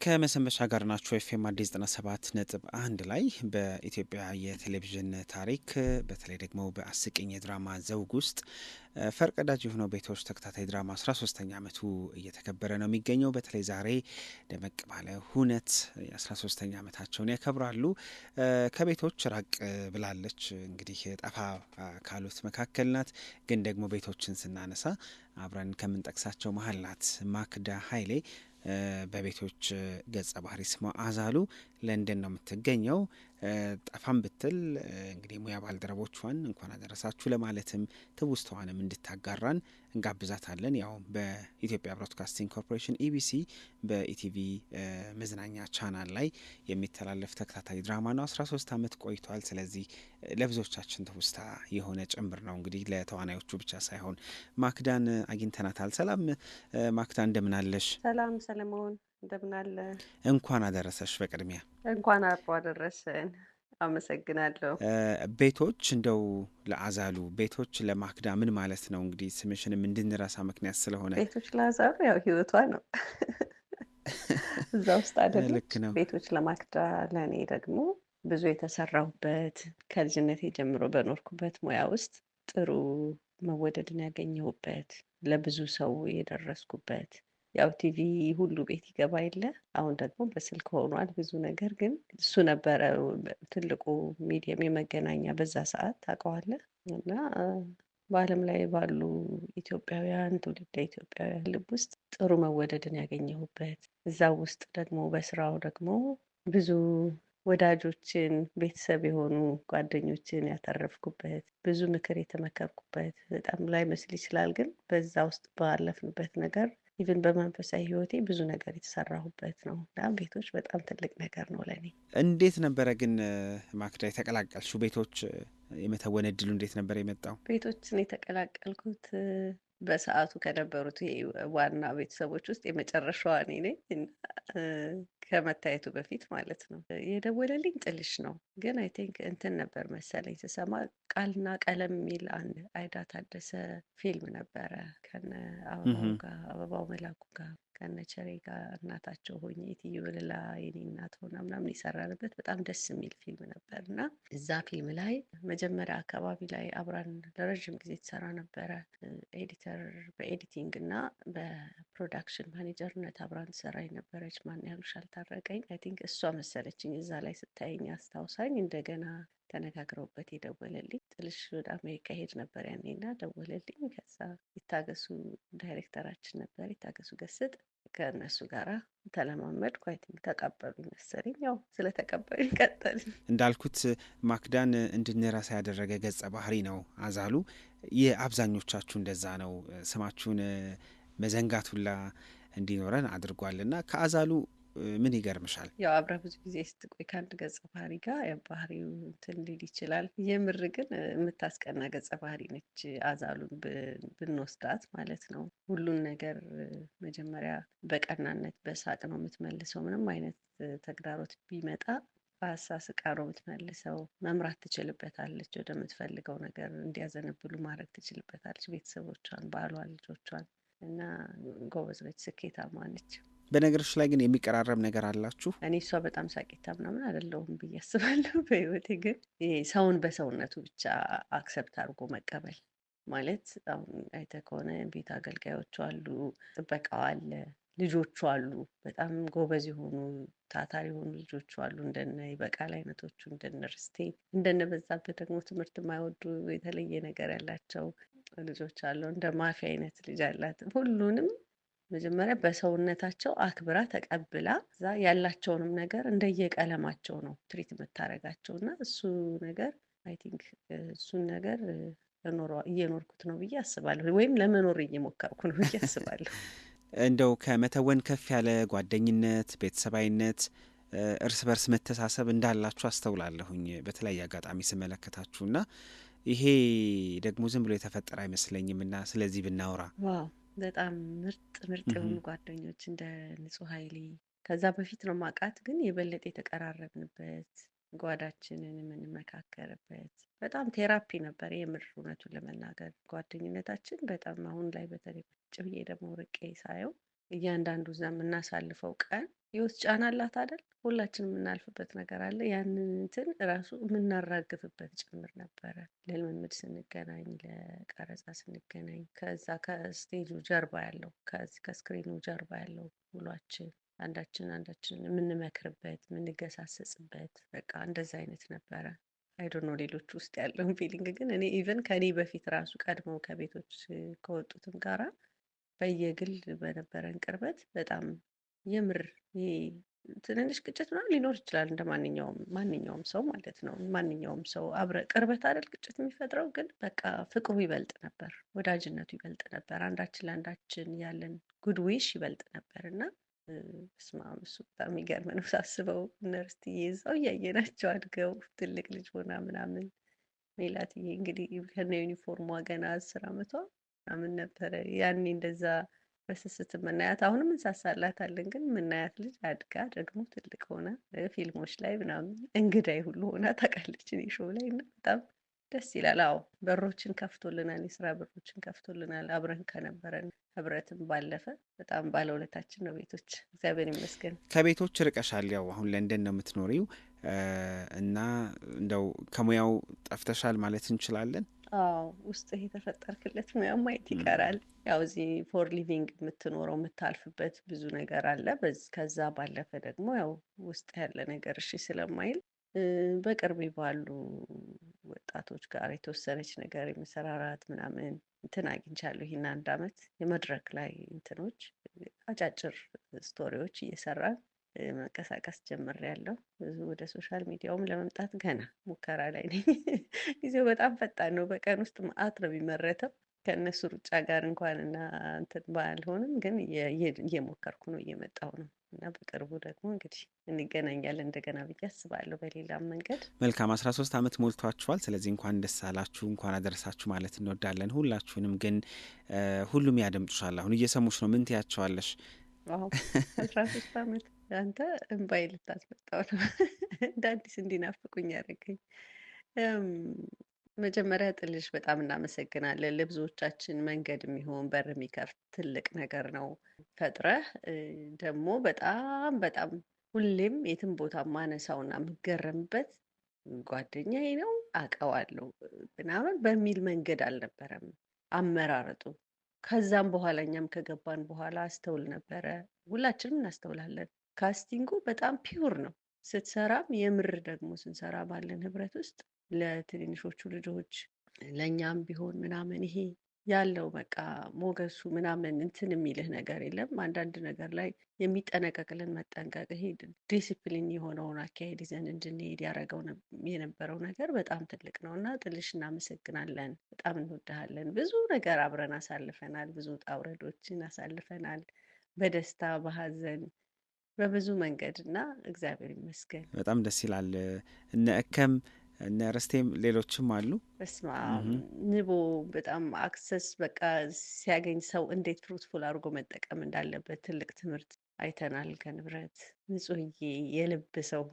ከመሰንበቻ ጋር ናችሁ። ኤፍኤም አዲስ 97.1 ላይ በኢትዮጵያ የቴሌቪዥን ታሪክ በተለይ ደግሞ በአስቂኝ የድራማ ዘውግ ውስጥ ፈርቀዳጅ የሆነው ቤቶች ተከታታይ ድራማ 13ኛ ዓመቱ እየተከበረ ነው የሚገኘው። በተለይ ዛሬ ደመቅ ባለ ሁነት የ13ኛ ዓመታቸውን ያከብራሉ። ከቤቶች ራቅ ብላለች፣ እንግዲህ ጠፋ ካሉት መካከል ናት። ግን ደግሞ ቤቶችን ስናነሳ አብረን ከምንጠቅሳቸው መሀል ናት። ማክዳ ኃይሌ በቤቶች ገጸ ባህሪ ስሟ አዛሉ ለንደን ነው የምትገኘው። ጠፋም ብትል እንግዲህ ሙያ ባልደረቦቿን እንኳን አደረሳችሁ ለማለትም ትውስተዋንም እንድታጋራን እንጋብዛታለን። ያው በኢትዮጵያ ብሮድካስቲንግ ኮርፖሬሽን ኢቢሲ በኢቲቪ መዝናኛ ቻናል ላይ የሚተላለፍ ተከታታይ ድራማ ነው። 13 ዓመት ቆይቷል። ስለዚህ ለብዙዎቻችን ትውስታ የሆነ ጭምር ነው። እንግዲህ ለተዋናዮቹ ብቻ ሳይሆን ማክዳን አግኝተናታል። ሰላም ማክዳ፣ እንደምን አለሽ? ሰላም ሰለሞን፣ እንደምን አለ? እንኳን አደረሰሽ። በቅድሚያ እንኳን አብሮ አደረሰን። አመሰግናለሁ። ቤቶች እንደው ለአዛሉ ቤቶች ለማክዳ ምን ማለት ነው? እንግዲህ ስምሽንም እንድንረሳ ምክንያት ስለሆነ ቤቶች ለአዛሉ ያው ህይወቷ ነው እዛ ውስጥ አይደለች። ልክ ነው። ቤቶች ለማክዳ ለእኔ ደግሞ ብዙ የተሰራሁበት ከልጅነቴ ጀምሮ በኖርኩበት ሙያ ውስጥ ጥሩ መወደድን ያገኘሁበት፣ ለብዙ ሰው የደረስኩበት። ያው ቲቪ ሁሉ ቤት ይገባ የለ አሁን ደግሞ በስልክ ሆኗል ብዙ ነገር፣ ግን እሱ ነበረ ትልቁ ሚዲየም የመገናኛ በዛ ሰዓት ታውቀዋለህ። እና በዓለም ላይ ባሉ ኢትዮጵያውያን ትውልደ ኢትዮጵያውያን ልብ ውስጥ ጥሩ መወደድን ያገኘሁበት፣ እዛ ውስጥ ደግሞ በስራው ደግሞ ብዙ ወዳጆችን ቤተሰብ የሆኑ ጓደኞችን ያተረፍኩበት፣ ብዙ ምክር የተመከርኩበት በጣም ላይ መስል ይችላል፣ ግን በዛ ውስጥ ባለፍንበት ነገር ኢቭን በመንፈሳዊ ህይወቴ ብዙ ነገር የተሰራሁበት ነው እና ቤቶች በጣም ትልቅ ነገር ነው ለእኔ። እንዴት ነበረ ግን ማክዳ የተቀላቀልሽው? ቤቶች የመተወን እድሉ እንዴት ነበር የመጣው? ቤቶችን የተቀላቀልኩት በሰዓቱ ከነበሩት ዋና ቤተሰቦች ውስጥ የመጨረሻዋ እኔ ነኝ እና ከመታየቱ በፊት ማለት ነው። የደወለልኝ ጥልሽ ነው፣ ግን አይ ቲንክ እንትን ነበር መሰለኝ ስሰማ ቃልና ቀለም የሚል አንድ አይዳ ታደሰ ፊልም ነበረ ከነ አበባው ጋር አበባው መላኩ ጋር ከነ ቸሬ ጋር እናታቸው ሆኜ እትዬ ወለላ የኔ እናት ሆና ምናምን የሰራንበት በጣም ደስ የሚል ፊልም ነበር እና እዛ ፊልም ላይ መጀመሪያ አካባቢ ላይ አብራን ለረዥም ጊዜ ትሰራ ነበረ። ኤዲተር በኤዲቲንግ እና በፕሮዳክሽን ማኔጀርነት አብራን ትሰራ የነበረች ማን ያሉሻል ታረቀኝ፣ አይ ቲንክ እሷ መሰለችኝ እዛ ላይ ስታየኝ አስታውሳኝ እንደገና ተነጋግረውበት የደወለልኝ። ጥልሽ ወደ አሜሪካ ሄድ ነበር ያኔና ደወለልኝ። ከዛ ይታገሱ ዳይሬክተራችን ነበር ይታገሱ ገስጥ፣ ከእነሱ ጋራ ተለማመድኩ። አይ ቲንክ ተቀበሉኝ መሰለኝ። ያው ስለተቀበሉኝ ቀጠልን። እንዳልኩት ማክዳን እንድንረሳ ያደረገ ገጸ ባህሪ ነው አዛሉ። የአብዛኞቻችሁ እንደዛ ነው። ስማችሁን መዘንጋቱላ እንዲኖረን አድርጓልና ከአዛሉ ምን ይገርምሻል? ያው አብረህ ብዙ ጊዜ ስትቆይ ከአንድ ገጸ ባህሪ ጋር ያው ባህሪው እንትን ሊል ይችላል። የምር ግን የምታስቀና ገጸ ባህሪ ነች አዛሉን ብንወስዳት ማለት ነው። ሁሉን ነገር መጀመሪያ በቀናነት በሳቅ ነው የምትመልሰው። ምንም አይነት ተግዳሮት ቢመጣ በአሳስቃ ነው የምትመልሰው። መምራት ትችልበታለች፣ ወደምትፈልገው ነገር እንዲያዘነብሉ ማድረግ ትችልበታለች። ቤተሰቦቿን፣ ባሏን፣ ልጆቿን እና ጎበዝ ነች፣ ስኬታማ ነች። በነገሮች ላይ ግን የሚቀራረብ ነገር አላችሁ? እኔ እሷ በጣም ሳቂታ ምናምን አይደለሁም ብዬ አስባለሁ። በህይወቴ ግን ይሄ ሰውን በሰውነቱ ብቻ አክሰፕት አድርጎ መቀበል ማለት፣ አሁን አይተህ ከሆነ ቤት አገልጋዮቹ አሉ፣ ጥበቃው አለ፣ ልጆቹ አሉ፣ በጣም ጎበዝ የሆኑ ታታሪ የሆኑ ልጆቹ አሉ፣ እንደነ ይበቃል አይነቶቹ፣ እንደነ ርስቴ፣ እንደነ በዛብህ ደግሞ ትምህርት የማይወዱ የተለየ ነገር ያላቸው ልጆች አሉ፣ እንደ ማፊ አይነት ልጅ አላት። ሁሉንም መጀመሪያ በሰውነታቸው አክብራ ተቀብላ እዛ ያላቸውንም ነገር እንደየቀለማቸው ነው ትሪት የምታደርጋቸው እና እሱ ነገር አይ ቲንክ እሱን ነገር እየኖርኩት ነው ብዬ አስባለሁ፣ ወይም ለመኖር እየሞከርኩ ነው ብዬ አስባለሁ። እንደው ከመተወን ከፍ ያለ ጓደኝነት፣ ቤተሰባዊነት፣ እርስ በርስ መተሳሰብ እንዳላችሁ አስተውላለሁኝ በተለያየ አጋጣሚ ስመለከታችሁና ይሄ ደግሞ ዝም ብሎ የተፈጠረ አይመስለኝም እና ስለዚህ ብናወራ። ዋው በጣም ምርጥ ምርጥ የሆኑ ጓደኞች እንደ ንጹህ ኃይሌ ከዛ በፊት ነው ማውቃት፣ ግን የበለጠ የተቀራረብንበት ጓዳችንን የምንመካከርበት በጣም ቴራፒ ነበር የምር። እውነቱን ለመናገር ጓደኝነታችን በጣም አሁን ላይ በተለይ ቁጭ ብዬ ደግሞ ርቄ ሳየው እያንዳንዱ እዛ የምናሳልፈው ቀን ህይወት ጫና አላት አይደል? ሁላችንም የምናልፍበት ነገር አለ። ያንን እንትን ራሱ የምናራግፍበት ጭምር ነበረ። ለልምምድ ስንገናኝ፣ ለቀረጻ ስንገናኝ፣ ከዛ ከስቴጁ ጀርባ ያለው ከስክሪኑ ጀርባ ያለው ውሏችን አንዳችን የምንመክርበት የምንገሳሰጽበት በቃ እንደዛ አይነት ነበረ። አይዶኖ ሌሎች ውስጥ ያለውን ፊሊንግ ግን እኔ ኢቨን ከኔ በፊት ራሱ ቀድመው ከቤቶች ከወጡትም ጋራ በየግል በነበረን ቅርበት በጣም የምር ይሄ ትንንሽ ግጭት ምናምን ሊኖር ይችላል እንደ ማንኛውም ሰው ማለት ነው። ማንኛውም ሰው ቅርበት አይደል ግጭት የሚፈጥረው፣ ግን በቃ ፍቅሩ ይበልጥ ነበር፣ ወዳጅነቱ ይበልጥ ነበር፣ አንዳችን ለአንዳችን ያለን ጉድ ዊሽ ይበልጥ ነበር እና በስመ አብ እሱ በጣም የሚገርም ነው ሳስበው። እነርስትዬ እዛው እያየናቸው አድገው ትልቅ ልጅ ሆና ምናምን ሜላትዬ እንግዲህ ከነ ዩኒፎርሟ ገና 10 ዓመቷ ምናምን ነበረ ያኔ እንደዛ በስስት የምናያት። አሁንም እንሳሳላታለን፣ ግን የምናያት ልጅ አድጋ ደግሞ ትልቅ ሆና ፊልሞች ላይ ምናምን እንግዳይ ሁሉ ሆና ታውቃለች እኔ ሾው ላይ እና በጣም ደስ ይላል። አዎ በሮችን ከፍቶልናል፣ የስራ በሮችን ከፍቶልናል። አብረን ከነበረን ህብረትም ባለፈ በጣም ባለውለታችን ነው ቤቶች፣ እግዚአብሔር ይመስገን። ከቤቶች ርቀሻል፣ ያው አሁን ለንደን ነው የምትኖሪው እና እንደው ከሙያው ጠፍተሻል ማለት እንችላለን? አዎ ውስጥ የተፈጠርክለት ሙያ ማየት ይቀራል። ያው እዚህ ፎር ሊቪንግ የምትኖረው የምታልፍበት ብዙ ነገር አለ። ከዛ ባለፈ ደግሞ ያው ውስጥ ያለ ነገር እሺ ስለማይል በቅርብ ባሉ ወጣቶች ጋር የተወሰነች ነገር የመሰራራት ምናምን እንትን አግኝቻለሁ። ይህን 1 አመት የመድረክ ላይ እንትኖች አጫጭር ስቶሪዎች እየሰራን መንቀሳቀስ ጀምሬያለሁ። ወደ ሶሻል ሚዲያውም ለመምጣት ገና ሙከራ ላይ ነኝ። ጊዜው በጣም ፈጣን ነው። በቀን ውስጥ መዓት ነው የሚመረተው። ከእነሱ ሩጫ ጋር እንኳን እና እንትን ባልሆንም ግን እየሞከርኩ ነው፣ እየመጣሁ ነው እና በቅርቡ ደግሞ እንግዲህ እንገናኛለን እንደገና ብዬ አስባለሁ በሌላም መንገድ። መልካም 13 ዓመት ሞልቷችኋል። ስለዚህ እንኳን ደስ አላችሁ፣ እንኳን አደረሳችሁ ማለት እንወዳለን ሁላችሁንም። ግን ሁሉም ያደምጡሻል፣ አሁን እየሰሙሽ ነው። ምን ትያቸዋለሽ? ዋው 13 ዓመት አንተ እምባይ ልታስመጣው ነው። እንደ አዲስ እንዲናፍቁኝ ያደረገኝ። መጀመሪያ ጥልሽ በጣም እናመሰግናለን። ለብዙዎቻችን መንገድ የሚሆን በር የሚከፍት ትልቅ ነገር ነው ፈጥረህ ደግሞ በጣም በጣም ሁሌም የትም ቦታ ማነሳውና የምገረምበት ጓደኛዬ ነው አውቀዋለሁ ምናምን በሚል መንገድ አልነበረም አመራረጡ። ከዛም በኋላ እኛም ከገባን በኋላ አስተውል ነበረ። ሁላችንም እናስተውላለን። ካስቲንጉ በጣም ፒውር ነው። ስትሰራም የምር ደግሞ ስንሰራ ባለን ህብረት ውስጥ ለትንንሾቹ ልጆች ለእኛም ቢሆን ምናምን ይሄ ያለው በቃ ሞገሱ ምናምን እንትን የሚልህ ነገር የለም። አንዳንድ ነገር ላይ የሚጠነቀቅልን መጠንቀቅ፣ ይሄ ዲሲፕሊን የሆነውን አካሄድ ይዘን እንድንሄድ ያደረገው የነበረው ነገር በጣም ትልቅ ነው እና ጥልሽ እናመሰግናለን። በጣም እንወድሃለን። ብዙ ነገር አብረን አሳልፈናል። ብዙ ውጣ ውረዶችን አሳልፈናል። በደስታ በሀዘን በብዙ መንገድ እና እግዚአብሔር ይመስገን። በጣም ደስ ይላል። እነ እከም እነ ርስቴም ሌሎችም አሉ። በስመ አብ ንቦ በጣም አክሰስ በቃ ሲያገኝ ሰው እንዴት ፍሩትፉል አድርጎ መጠቀም እንዳለበት ትልቅ ትምህርት አይተናል ከንብረት። ንጹህዬ የልብ ሰው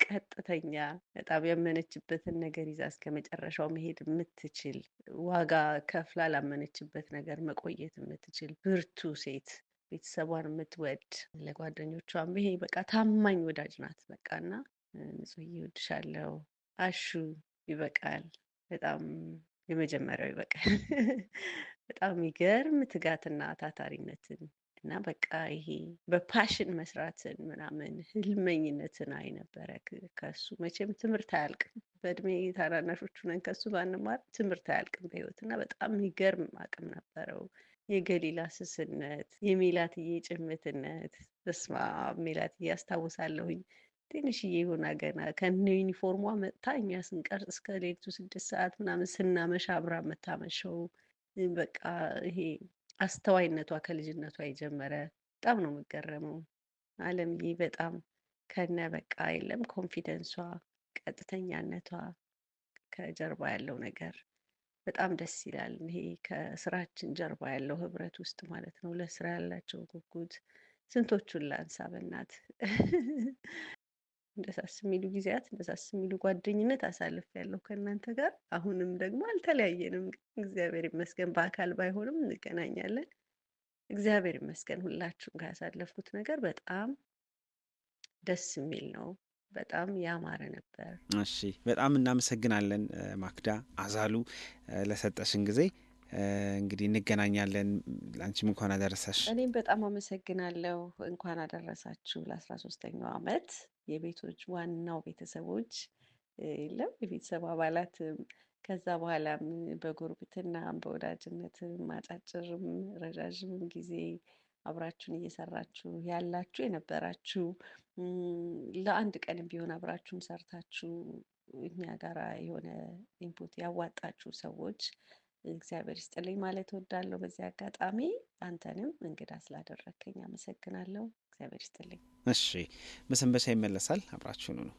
ቀጥተኛ፣ በጣም ያመነችበትን ነገር ይዛ እስከ መጨረሻው መሄድ የምትችል ዋጋ ከፍላ ላመነችበት ነገር መቆየት የምትችል ብርቱ ሴት፣ ቤተሰቧን የምትወድ ለጓደኞቿም ይሄ በቃ ታማኝ ወዳጅ ናት። በቃ እና ንጹህዬ እወድሻለሁ። አሹ ይበቃል። በጣም የመጀመሪያው ይበቃል። በጣም የሚገርም ትጋትና ታታሪነትን እና በቃ ይሄ በፓሽን መስራትን ምናምን ህልመኝነትን አይ ነበረ ከሱ። መቼም ትምህርት አያልቅም። በእድሜ ታናናሾቹ ነን፣ ከሱ ባንማር ትምህርት አያልቅም በህይወት እና በጣም የሚገርም አቅም ነበረው። የገሊላ ስስነት፣ የሜላትዬ ጭምትነት። በስመ አብ ሜላትዬ አስታውሳለሁኝ ትንሽዬ ሆና ገና ከነ ዩኒፎርሟ መጥታ እኛ ስንቀርጽ እስከ ሌሊቱ 6 ሰዓት ምናምን ስናመሻ አብራ የምታመሸው በቃ ይሄ አስተዋይነቷ ከልጅነቷ የጀመረ በጣም ነው የምገረመው። አለምዬ በጣም ከነ በቃ የለም ኮንፊደንሷ፣ ቀጥተኛነቷ፣ ከጀርባ ያለው ነገር በጣም ደስ ይላል። ይሄ ከስራችን ጀርባ ያለው ህብረት ውስጥ ማለት ነው። ለስራ ያላቸው ጉጉት ስንቶቹን ላንሳ በእናት እንደሳስ የሚሉ ጊዜያት፣ እንደሳስ የሚሉ ጓደኝነት አሳልፌያለሁ ከእናንተ ጋር። አሁንም ደግሞ አልተለያየንም፣ እግዚአብሔር ይመስገን። በአካል ባይሆንም እንገናኛለን። እግዚአብሔር ይመስገን ሁላችሁም ጋር ያሳለፍኩት ነገር በጣም ደስ የሚል ነው። በጣም ያማረ ነበር። እሺ በጣም እናመሰግናለን ማክዳ አዛሉ ለሰጠሽን ጊዜ። እንግዲህ እንገናኛለን። ለአንቺም እንኳን አደረሰሽ። እኔም በጣም አመሰግናለሁ። እንኳን አደረሳችሁ ለ13ኛው ዓመት የቤቶች ዋናው ቤተሰቦች የለም የቤተሰብ አባላትም ከዛ በኋላም በጉርብትናም በወዳጅነትም አጫጭርም ረዣዥምም ጊዜ አብራችሁን እየሰራችሁ ያላችሁ የነበራችሁ ለአንድ ቀንም ቢሆን አብራችሁን ሰርታችሁ እኛ ጋራ የሆነ ኢንፑት ያዋጣችሁ ሰዎች እግዚአብሔር ይስጥልኝ ማለት እወዳለሁ። በዚህ አጋጣሚ አንተንም እንግዳ ስላደረግከኝ አመሰግናለሁ። እግዚአብሔር ይስጥልኝ። እሺ መሰንበቻ ይመለሳል። አብራችሁኑ ነው